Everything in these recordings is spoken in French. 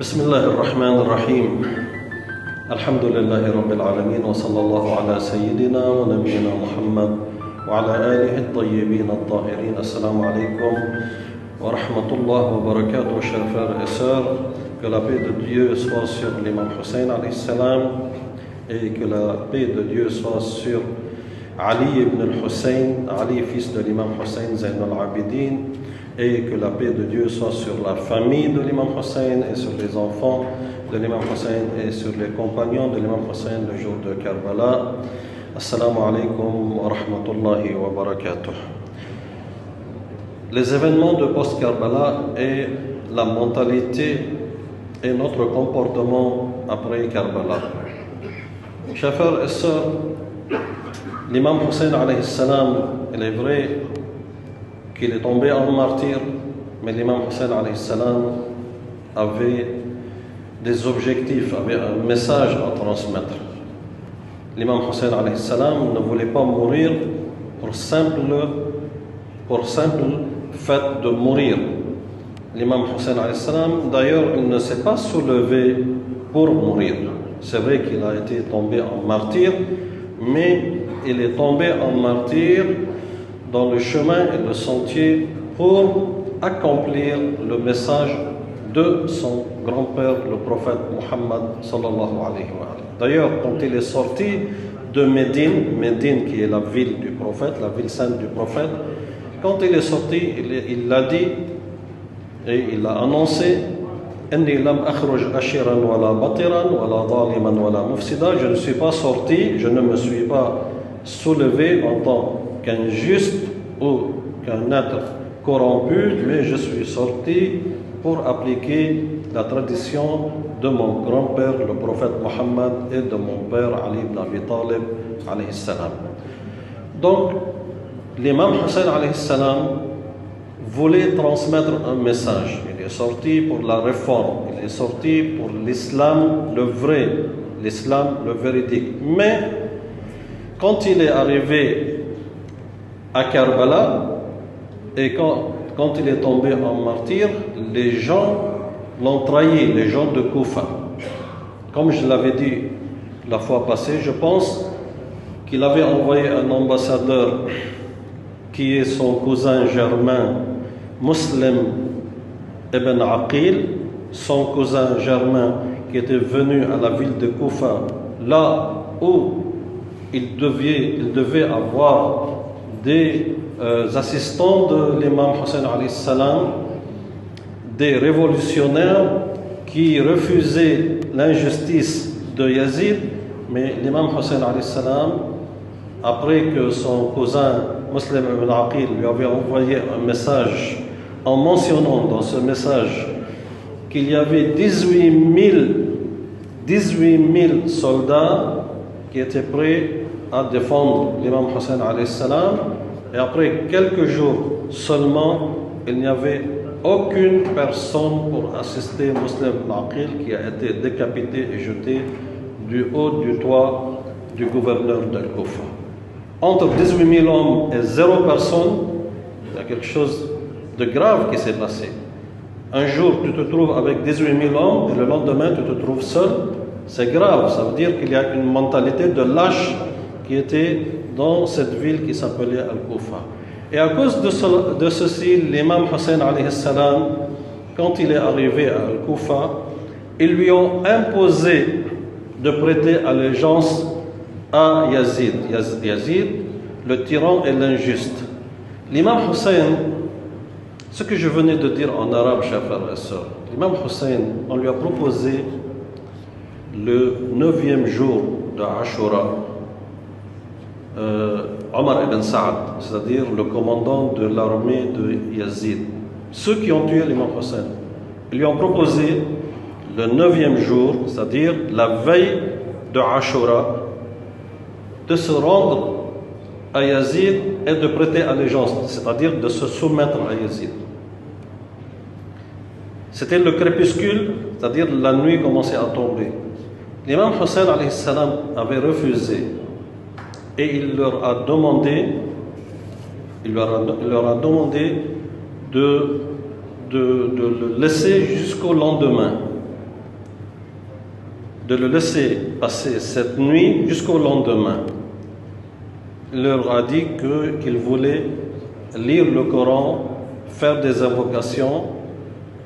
بسم الله الرحمن الرحيم الحمد لله رب العالمين وصلى الله على سيدنا ونبينا محمد وعلى آله الطيبين الطاهرين. Assalamu alaikum wa rahmatullah wa barakatuh, chers frères et sœurs. Que la paix de Dieu soit sur l'imam Hussein alayhi salam et que la paix de Dieu soit sur Ali ibn al-Hussein, Ali fils de l'imam Hussein Zayn al-Abidin, et que la paix de Dieu soit sur la famille de l'imam Hussein et sur les enfants de l'imam Hussein et sur les compagnons de l'imam Hussein le jour de Karbala. Assalamu alaikum wa rahmatullahi wa barakatuh. Les événements de post-Karbala et la mentalité et notre comportement après Karbala. Chers frères et sœurs, l'imam Hussein alayhi salam, il est vrai qu'il est tombé en martyr, mais l'imam Hussein alayhi salam avait des objectifs, avait un message à transmettre. L'imam Hussein alayhi salam ne voulait pas mourir pour simple fait de mourir. L'imam Hussein alayhi salam, d'ailleurs, il ne s'est pas soulevé pour mourir. C'est vrai qu'il a été tombé en martyr, mais il est tombé en martyr dans le chemin et le sentier pour accomplir le message de son grand-père, le prophète Muhammad sallallahu alayhi wa sallam. D'ailleurs, quand il est sorti de Médine qui est la ville du prophète, la ville sainte du prophète, quand il est sorti, il l'a dit et il a annoncé: Inni lam akhruj ashiran wala batiran wala zaliman wala mufsida. Je ne suis pas sorti, je ne me suis pas soulevé en tant qu'injuste ou qu'un être corrompu, mais je suis sorti pour appliquer la tradition de mon grand-père, le prophète Mohammed, et de mon père Ali ibn Abi Talib alayhi salam. Donc, l'imam Hussein alayhi salam voulait transmettre un message. Il est sorti pour la réforme, il est sorti pour l'islam le vrai, l'islam le véridique. Mais quand il est arrivé à Karbala et quand il est tombé en martyr, les gens l'ont trahi, les gens de Koufa. Comme je l'avais dit la fois passée, je pense qu'il avait envoyé un ambassadeur qui est son cousin germain Muslim ibn Aqil, son cousin germain qui était venu à la ville de Koufa, là où il devait avoir des assistants de l'imam Hussein alayhi salam, des révolutionnaires qui refusaient l'injustice de Yazid. Mais l'imam Hussein alayhi salam, après que son cousin Muslim ibn Aqil lui avait envoyé un message en mentionnant dans ce message qu'il y avait 18 000 soldats qui étaient prêts à défendre l'imam Hussein alayhi salam, et après quelques jours seulement, il n'y avait aucune personne pour assister Muslim ibn Aqil, qui a été décapité et jeté du haut du toit du gouverneur de Koufa. Entre 18 000 hommes et 0 personne, il y a quelque chose de grave qui s'est passé. Un jour, tu te trouves avec 18 000 hommes et le lendemain, tu te trouves seul. C'est grave, ça veut dire qu'il y a une mentalité de lâche qui était dans cette ville qui s'appelait Al-Koufa. Et à cause de ceci, l'imam Hussein alayhi salam, quand il est arrivé à Al-Koufa, ils lui ont imposé de prêter allégeance à Yazid. Yazid, le tyran et l'injuste. L'imam Hussein, ce que je venais de dire en arabe, chers frères et sœurs, l'imam Hussein, on lui a proposé le 9e jour de Ashura, Omar ibn Saad, c'est-à-dire le commandant de l'armée de Yazid, ceux qui ont tué l'imam Hussein, ils lui ont proposé le 9e jour, c'est-à-dire la veille de Ashura, de se rendre à Yazid et de prêter allégeance, c'est-à-dire de se soumettre à Yazid. C'était le crépuscule, c'est-à-dire la nuit commençait à tomber. L'imam Hussein alayhi salam avait refusé et il leur a demandé de le laisser jusqu'au lendemain. de le laisser passer cette nuit jusqu'au lendemain. Il leur a dit qu'il voulait lire le Coran, faire des invocations,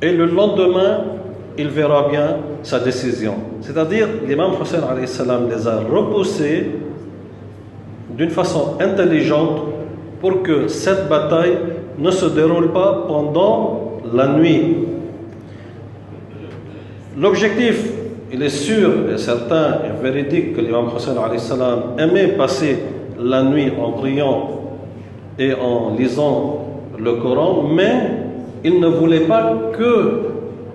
et le lendemain, il verra bien sa décision. C'est-à-dire, l'imam Hussein alayhi salam les a repoussés d'une façon intelligente pour que cette bataille ne se déroule pas pendant la nuit. L'objectif, il est sûr et certain et véridique que l'imam Hussein alayhi salam aimait passer la nuit en priant et en lisant le Coran, mais il ne voulait pas que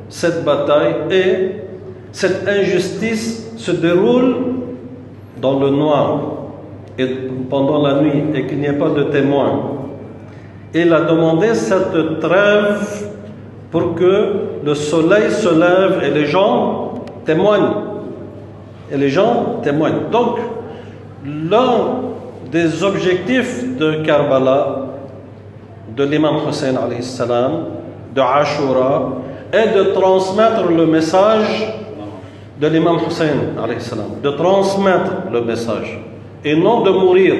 cette bataille et cette injustice se déroulent dans le noir et pendant la nuit et qu'il n'y ait pas de témoins. Il a demandé cette trêve pour que le soleil se lève et les gens témoignent. Donc, l'un des objectifs de Karbala, de l'imam Hussein alayhi salam, de Ashura, est de transmettre le message de l'imam Hussein alayhi salam, de transmettre le message et non de mourir.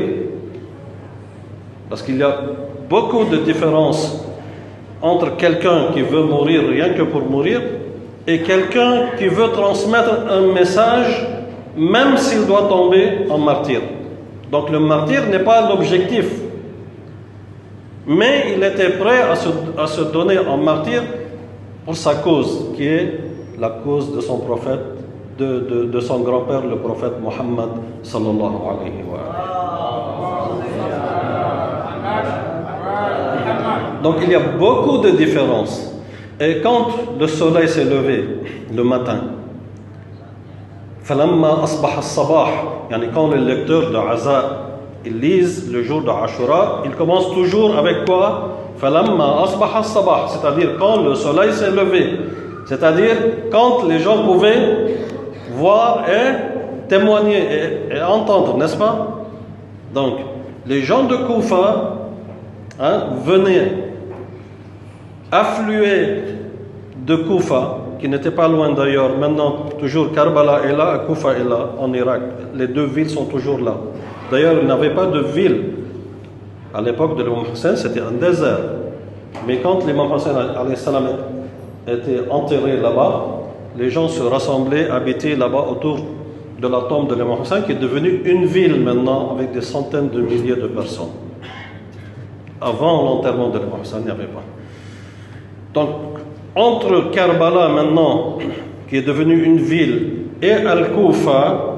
Parce qu'il y a beaucoup de différences entre quelqu'un qui veut mourir rien que pour mourir et quelqu'un qui veut transmettre un message même s'il doit tomber en martyr. Donc le martyr n'est pas l'objectif, mais il était prêt à se donner en martyr pour sa cause, qui est la cause de son prophète, de son grand-père, le prophète Mohammed sallallahu alayhi wa sallam. Donc il y a beaucoup de différences. Et quand le soleil s'est levé le matin, فَلَمَّا أَصْبَحَ الصَّبَاح, quand les lecteurs de Aza ils lisent le jour de Ashura, ils commencent toujours avec quoi? فَلَمَّا أَصْبَحَ الصَّبَاح, c'est-à-dire quand le soleil s'est levé, c'est-à-dire quand les gens pouvaient voir et témoigner et entendre, n'est-ce pas? Donc, les gens de Koufa venaient affluer de Koufa, qui n'était pas loin d'ailleurs. Maintenant, toujours Karbala est là, Koufa est là, en Irak. Les deux villes sont toujours là. D'ailleurs, il n'avait pas de ville. À l'époque de l'imam Hussein, c'était un désert. Mais quand l'imam Hussein était enterré là-bas, les gens se rassemblaient, habitaient là-bas autour de la tombe de l'imam Hussein, qui est devenue une ville maintenant, avec des centaines de milliers de personnes. Avant l'enterrement de l'imam Hussein, il n'y avait pas. Donc, entre Karbala maintenant, qui est devenue une ville, et Al-Koufa,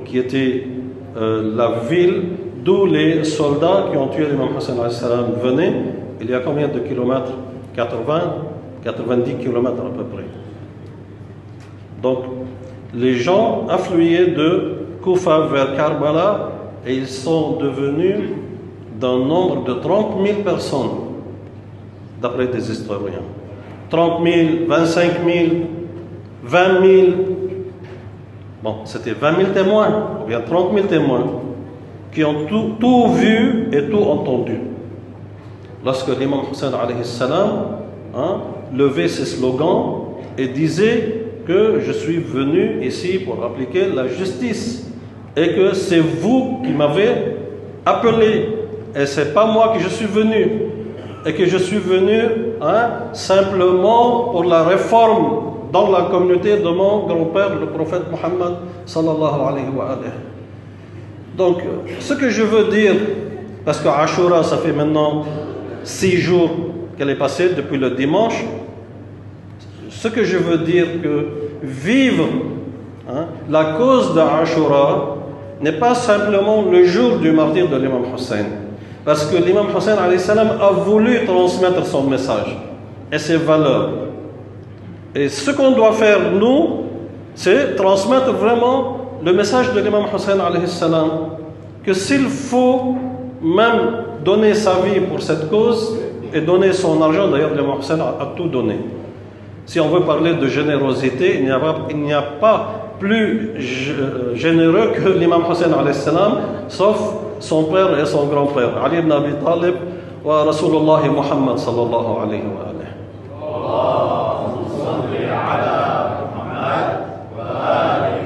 qui était la ville d'où les soldats qui ont tué l'imam Hussein venaient, il y a combien de kilomètres? 90 kilomètres à peu près. Donc, les gens affluaient de Koufa vers Karbala et ils sont devenus d'un nombre de 30 000 personnes, d'après des historiens. 30 000, 25 000, 20 000. Bon, c'était 20 000 témoins, ou bien 30 000 témoins, qui ont tout vu et tout entendu. Lorsque l'imam Hussein alayhi salam levait ses slogans et disait que je suis venu ici pour appliquer la justice et que c'est vous qui m'avez appelé et c'est pas moi que je suis venu et que je suis venu simplement pour la réforme dans la communauté de mon grand-père, le prophète Mohammed sallallahu alayhi wa sallam. Donc, ce que je veux dire, parce que Ashura, ça fait maintenant 6 jours qu'elle est passée depuis le dimanche, ce que je veux dire que vivre la cause d'Ashura n'est pas simplement le jour du martyre de l'imam Hussein, parce que l'imam Hussein alayhi salam a voulu transmettre son message et ses valeurs. Et ce qu'on doit faire, nous, c'est transmettre vraiment le message de l'imam Hussein alayhi salam, que s'il faut même donner sa vie pour cette cause et donner son argent, d'ailleurs l'imam Hussein a tout donné. Si on veut parler de générosité, il n'y a pas plus généreux que l'imam Hussein alayhi salam, sauf son père et son grand-père, Ali ibn Abi Talib wa Rasulullah Muhammad sallallahu alayhi wa sallam.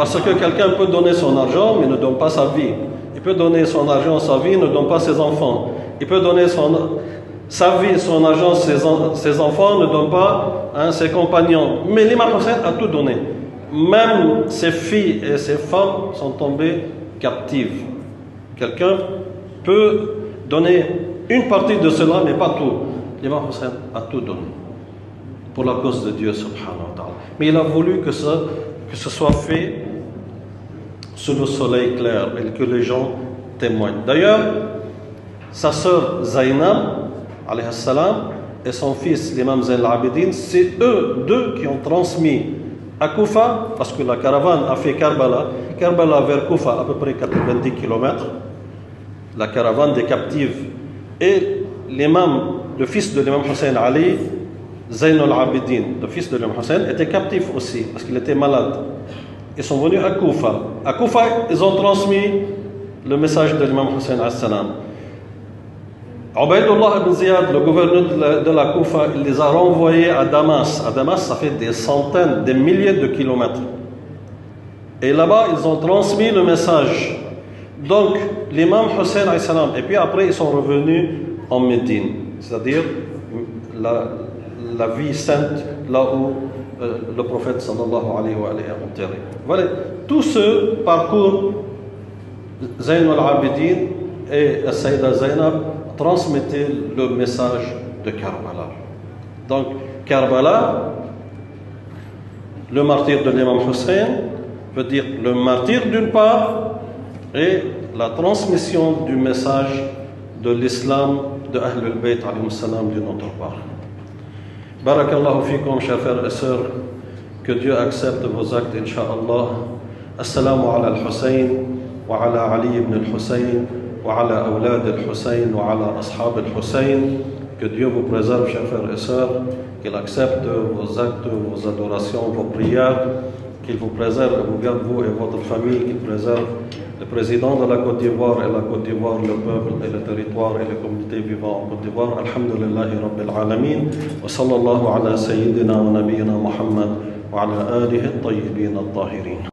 Parce que quelqu'un peut donner son argent, mais ne donne pas sa vie. Il peut donner son argent, sa vie, ne donne pas ses enfants. Il peut donner sa vie, son argent, ses enfants, ne donne pas ses compagnons. Mais l'imam Hussein a tout donné. Même ses filles et ses femmes sont tombées captives. Quelqu'un peut donner une partie de cela, mais pas tout. L'imam Hussein a tout donné pour la cause de Dieu, subhanahu wa ta'ala. Mais il a voulu que ce soit fait sous le soleil clair et que les gens témoignent. D'ailleurs, sa sœur Zainab, alayhi salam, et son fils, l'imam Zayn al-Abidin, c'est eux deux qui ont transmis à Koufa, parce que la caravane a fait Karbala vers Koufa, à peu près 90 km, la caravane des captifs. Et le fils de l'imam Hussein Ali, Zayn al-Abidin, le fils de l'imam Hussein, était captif aussi, parce qu'il était malade. Ils sont venus à Koufa. À Koufa, ils ont transmis le message de l'imam Hussein alayhi salam. Ubaydullah ibn Ziyad, le gouverneur de la Koufa, il les a renvoyés à Damas. À Damas, ça fait des centaines, des milliers de kilomètres. Et là-bas, ils ont transmis le message. Donc, l'imam Hussein alayhi salam, et puis après, ils sont revenus en Médine, c'est-à-dire la vie sainte, là où le prophète sallallahu alayhi wa sallam est enterré. Voilà, tout ce parcours, Zayn al-Abidin et Sayyida Zainab transmettaient le message de Karbala. Donc, Karbala, le martyr de l'imam Hussein, veut dire le martyr d'une part et la transmission du message de l'islam de Ahlul Bayt alayhi salam d'une autre part. Barakallahu fikum, chers frères et sœurs, que Dieu accepte vos actes, incha'Allah. Assalamu ala al-Hussein, wa ala Ali ibn al-Hussein, wa ala awlad al-Hussein, wa ala ashab al-Hussein. Que Dieu vous préserve, chers frères et sœurs, qu'il accepte vos actes, vos adorations, vos prières, qu'il vous préserve et vous garde, vous et votre famille, qu'il préserve le président de la Côte d'Ivoire et la Côte d'Ivoire, le peuple et le territoire et les communautés vivant en Côte d'Ivoire. Alhamdulillahi Rabbil Alamin. Wa sallallahu ala sayyidina wa nabiyyina Muhammad wa ala alihi at-tayyibin at-tahirin.